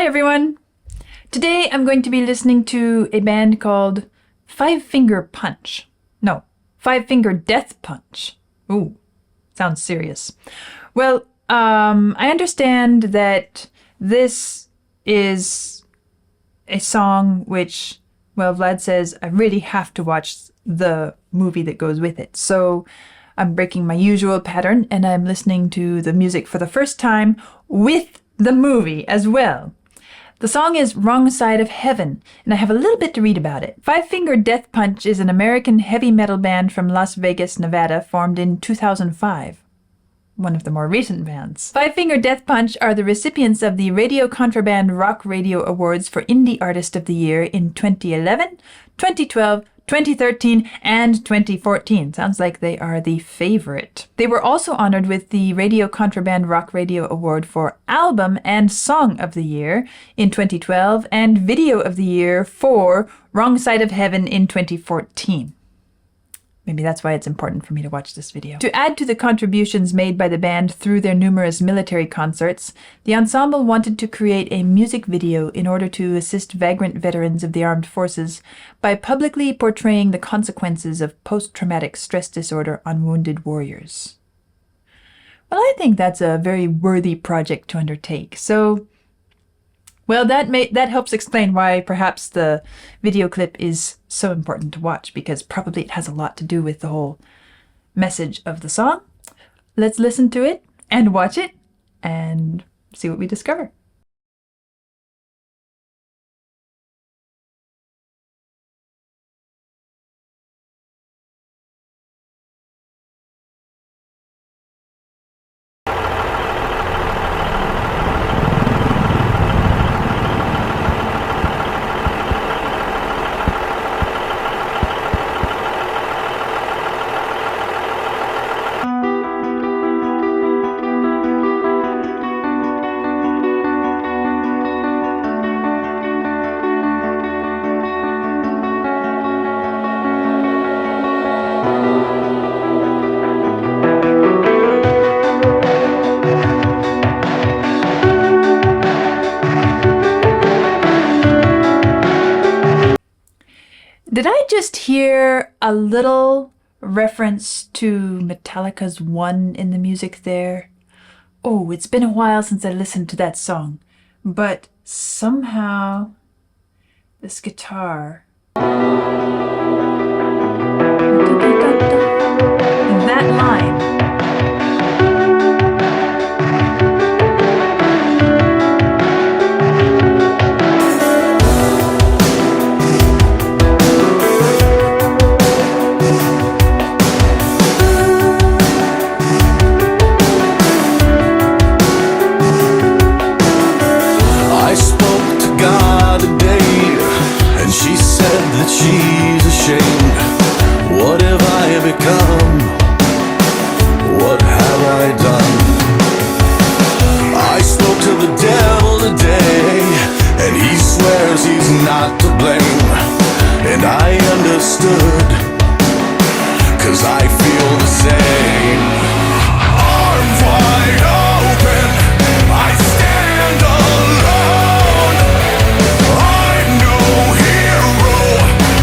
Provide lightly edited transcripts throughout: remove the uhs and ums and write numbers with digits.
everyone! Today I'm going to be listening to a band called Five Finger Punch. No, Five Finger Death Punch. Ooh, sounds serious. Well, I understand that this is a song which, well, Vlad says I really have to watch the movie that goes with it. So I'm breaking my usual pattern and I'm listening to the music for the first time with the movie as well. The song is Wrong Side of Heaven, and I have a little bit to read about it. Five Finger Death Punch is an American heavy metal band from Las Vegas, Nevada, formed in 2005. One of the more recent bands. Five Finger Death Punch are the recipients of the Radio Contraband Rock Radio Awards for Indie Artist of the Year in 2011, 2012, 2013, and 2014. Sounds like they are the favorite. They were also honored with the Radio Contraband Rock Radio Award for Album and Song of the Year in 2012 and Video of the Year for Wrong Side of Heaven in 2014. Maybe that's why it's important for me to watch this video. To add to the contributions made by the band through their numerous military concerts, the ensemble wanted to create a music video in order to assist vagrant veterans of the armed forces by publicly portraying the consequences of post-traumatic stress disorder on wounded warriors. Well, I think that's a very worthy project to undertake. So, well, that helps explain why perhaps the video clip is so important to watch, because probably it has a lot to do with the whole message of the song. Let's listen to it and watch it and see what we discover. Did I just hear a little reference to Metallica's One in the music there? Oh, it's been a while since I listened to that song, but somehow this guitar, that line, she's ashamed. What have I become? What have I done? I spoke to the devil today, and he swears he's not to blame. And I understood, 'cause I feel the same. Arms wide open, I stand alone. I'm no hero,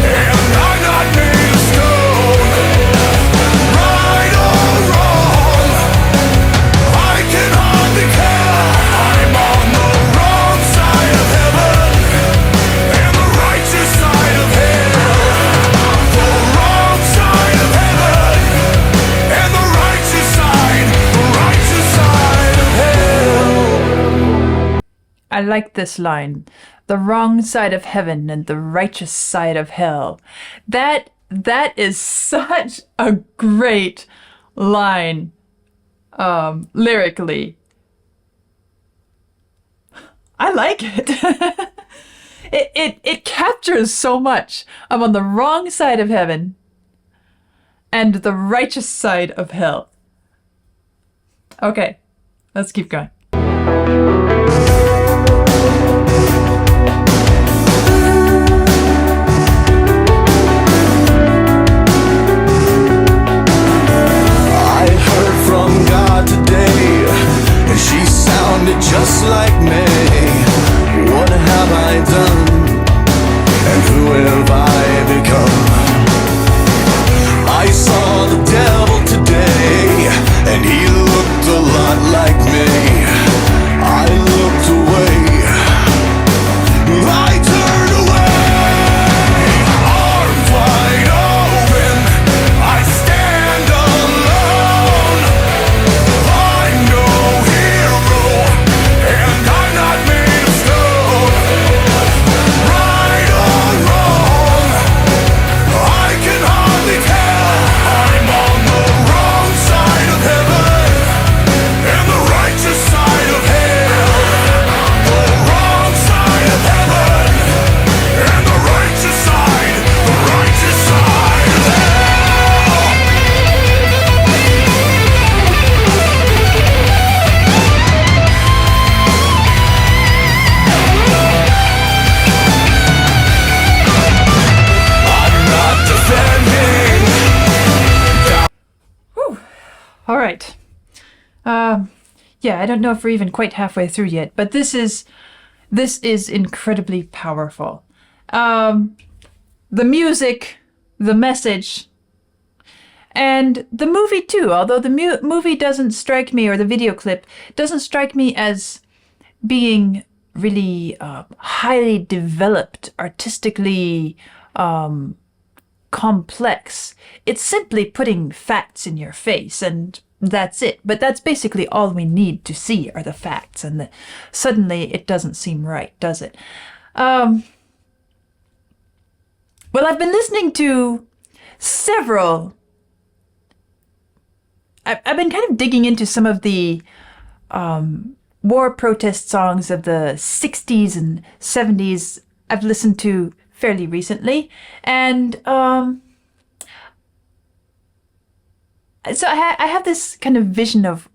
and I'm not made of stone. Right or wrong, I can hardly care. I'm on the wrong side of heaven and the righteous side of hell. The wrong side of heaven and the righteous side of hell. I like this line. The wrong side of heaven and the righteous side of hell. That is such a great line, lyrically. I like it. It captures so much. I'm on the wrong side of heaven and the righteous side of hell. Okay, let's keep going. today, and she sounded just like me. right. Yeah, I don't know if we're even quite halfway through yet, but this is incredibly powerful. The music, the message, and the movie too. Although the movie doesn't strike me, or the video clip doesn't strike me as being really highly developed, artistically complex. It's simply putting facts in your face, and that's it. But that's basically all we need to see are the facts, and suddenly it doesn't seem right, does it? Well, I've been listening to several. I've been kind of digging into some of the war protest songs of the 60s and 70s. I've listened to fairly recently, and so I have this kind of vision of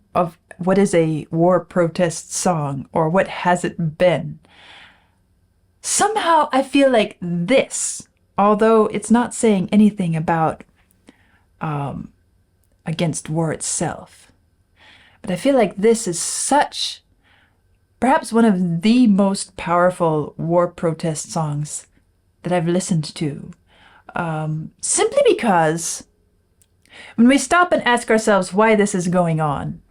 what is a war protest song, or what has it been. Somehow I feel like this, although it's not saying anything about against war itself, but I feel like this is perhaps one of the most powerful war protest songs that I've listened to, simply because when we stop and ask ourselves why this is going on,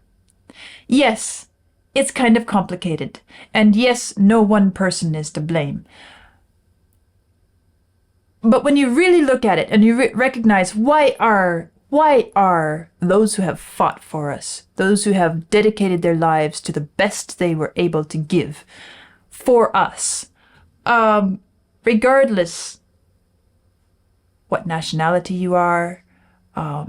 yes, it's kind of complicated, and yes, no one person is to blame. But when you really look at it and you recognize why are those who have fought for us, those who have dedicated their lives to the best they were able to give for us, regardless what nationality you are,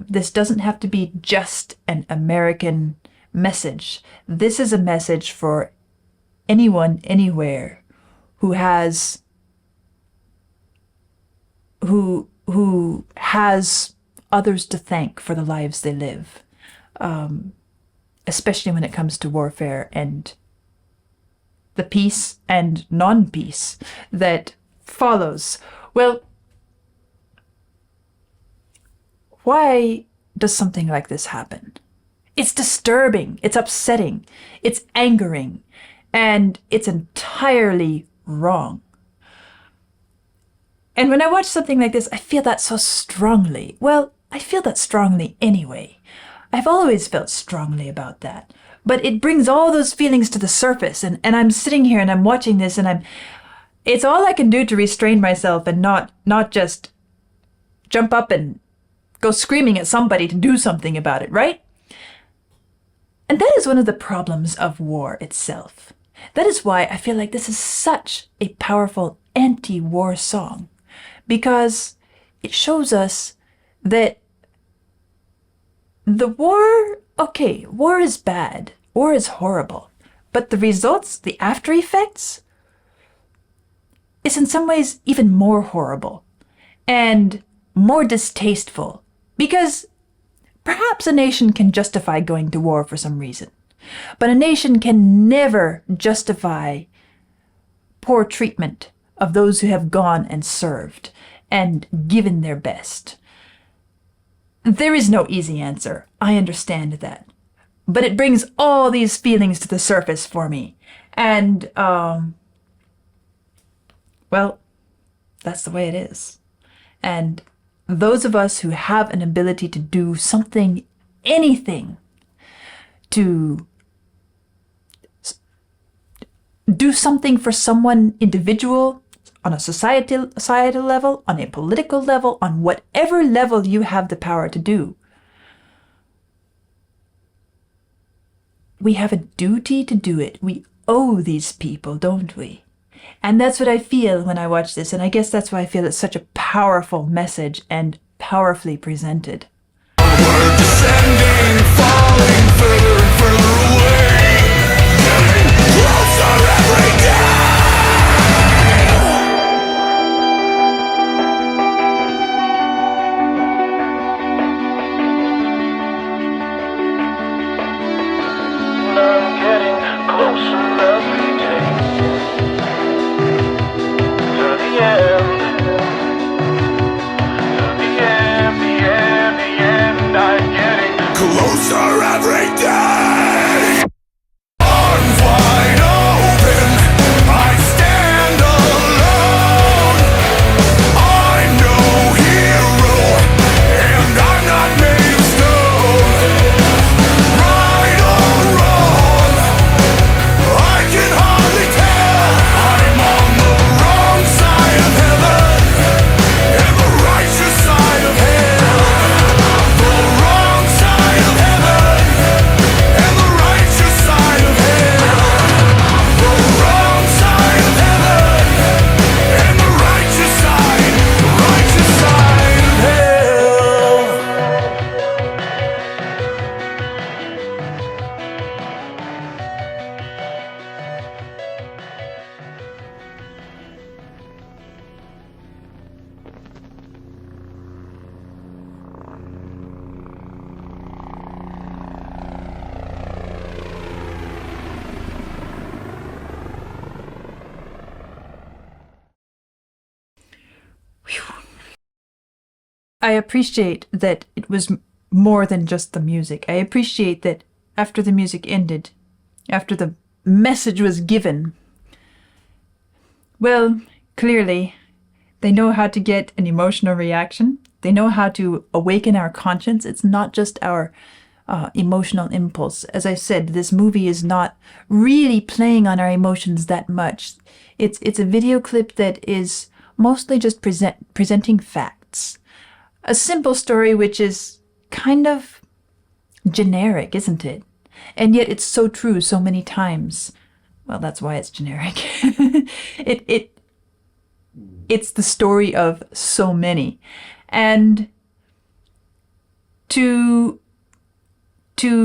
this doesn't have to be just an American message. This is a message for anyone, anywhere, who has others to thank for the lives they live, especially when it comes to warfare and the peace and non-peace that follows. Well, why does something like this happen? It's disturbing, it's upsetting, it's angering, and it's entirely wrong. And when I watch something like this, I feel that so strongly. Well, I feel that strongly anyway. I've always felt strongly about that. But it brings all those feelings to the surface, and I'm sitting here and I'm watching this, and it's all I can do to restrain myself and not just jump up and go screaming at somebody to do something about it, right? And that is one of the problems of war itself. That is why I feel like this is such a powerful anti-war song, because it shows us that the war, okay, war is bad, war is horrible, but the results, the after effects, is in some ways even more horrible and more distasteful, because perhaps a nation can justify going to war for some reason, but a nation can never justify poor treatment of those who have gone and served and given their best. There is no easy answer. I understand that. But it brings all these feelings to the surface for me. And, well, that's the way it is. And those of us who have an ability to do something, anything, to do something for someone individual, on a societal level, on a political level, on whatever level you have the power to do, we have a duty to do it. We owe these people, don't we? And that's what I feel when I watch this, and I guess that's why I feel it's such a powerful message and powerfully presented. We're descending, falling further and further away, getting closer every day. I'm getting closer every day to the end, the end, the end, the I appreciate that it was more than just the music. I appreciate that after the music ended, after the message was given, well, clearly, they know how to get an emotional reaction. They know how to awaken our conscience. It's not just our emotional impulse. As I said, this movie is not really playing on our emotions that much. It's a video clip that is mostly just presenting facts. A simple story which is kind of generic, isn't it? And yet it's so true so many times. Well, that's why it's generic. It's the story of so many. And to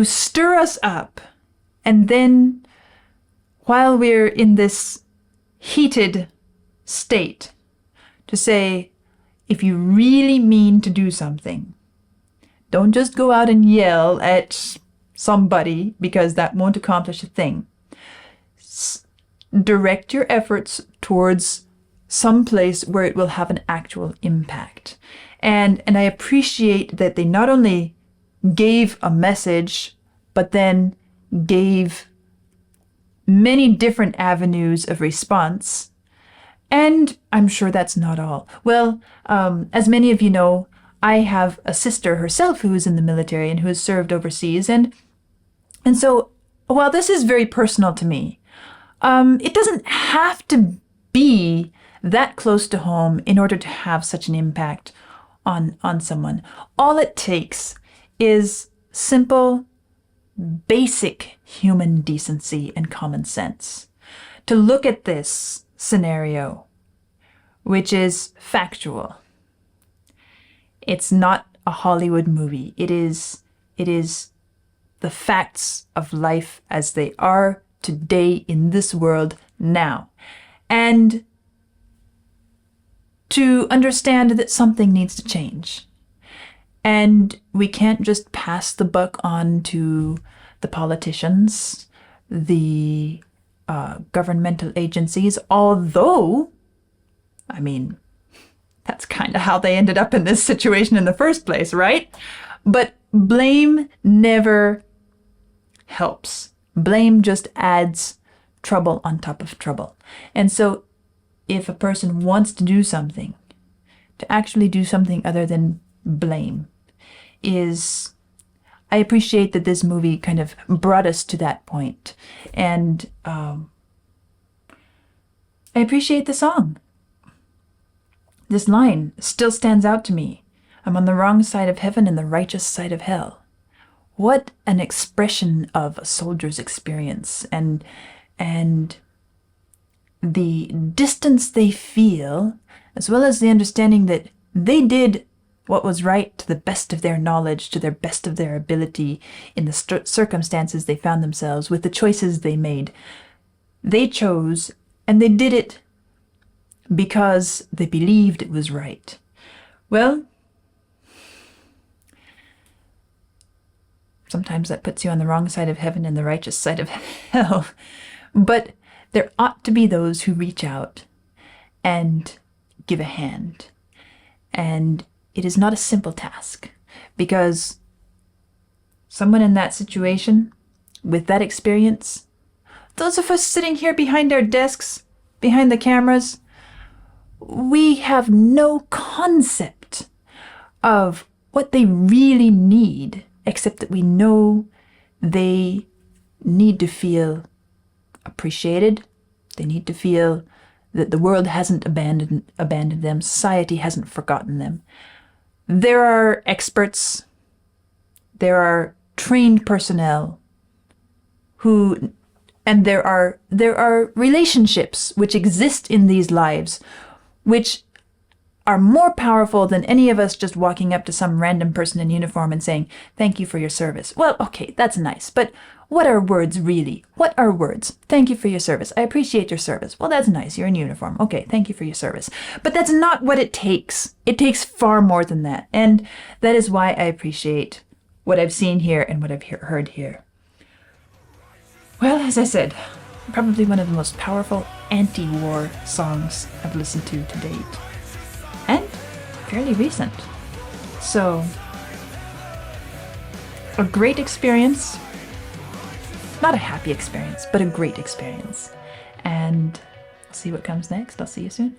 stir us up, and then while we're in this heated state, to say, if you really mean to do something, don't just go out and yell at somebody, because that won't accomplish a thing. Direct your efforts towards some place where it will have an actual impact. And I appreciate that they not only gave a message, but then gave many different avenues of response. And I'm sure that's not all. Well, as many of you know, I have a sister herself who is in the military and who has served overseas. And so, while this is very personal to me, it doesn't have to be that close to home in order to have such an impact on someone. All it takes is simple, basic human decency and common sense to look at this scenario, which is factual. It's not a Hollywood movie. It is the facts of life as they are today in this world now. And to understand that something needs to change. And we can't just pass the buck on to the politicians, the governmental agencies, although, I mean, that's kind of how they ended up in this situation in the first place, right? But blame never helps. Blame just adds trouble on top of trouble. And so if a person wants to do something, to actually do something other than blame, I appreciate that this movie kind of brought us to that point. And I appreciate the song. This line still stands out to me. I'm on the wrong side of heaven and the righteous side of hell. What an expression of a soldier's experience and the distance they feel, as well as the understanding that they did what was right to the best of their knowledge, to their best of their ability, in the circumstances they found themselves, with the choices they made. They chose, and they did it because they believed it was right. Well, sometimes that puts you on the wrong side of heaven and the righteous side of hell. But there ought to be those who reach out and give a hand. And it is not a simple task, because someone in that situation, with that experience, those of us sitting here behind our desks, behind the cameras, we have no concept of what they really need, except that we know they need to feel appreciated. They need to feel that the world hasn't abandoned them. Society hasn't forgotten them. There are experts. There are trained personnel and there are relationships which exist in these lives, which are more powerful than any of us just walking up to some random person in uniform and saying, "Thank you for your service." Well, okay, that's nice, but what are words really? What are words? Thank you for your service. I appreciate your service. Well, that's nice. You're in uniform. Okay, thank you for your service. But that's not what it takes. It takes far more than that. And that is why I appreciate what I've seen here and what I've heard here. Well, as I said, probably one of the most powerful anti-war songs I've listened to date. And fairly recent. So, a great experience. Not a happy experience, but a great experience. And see what comes next. I'll see you soon.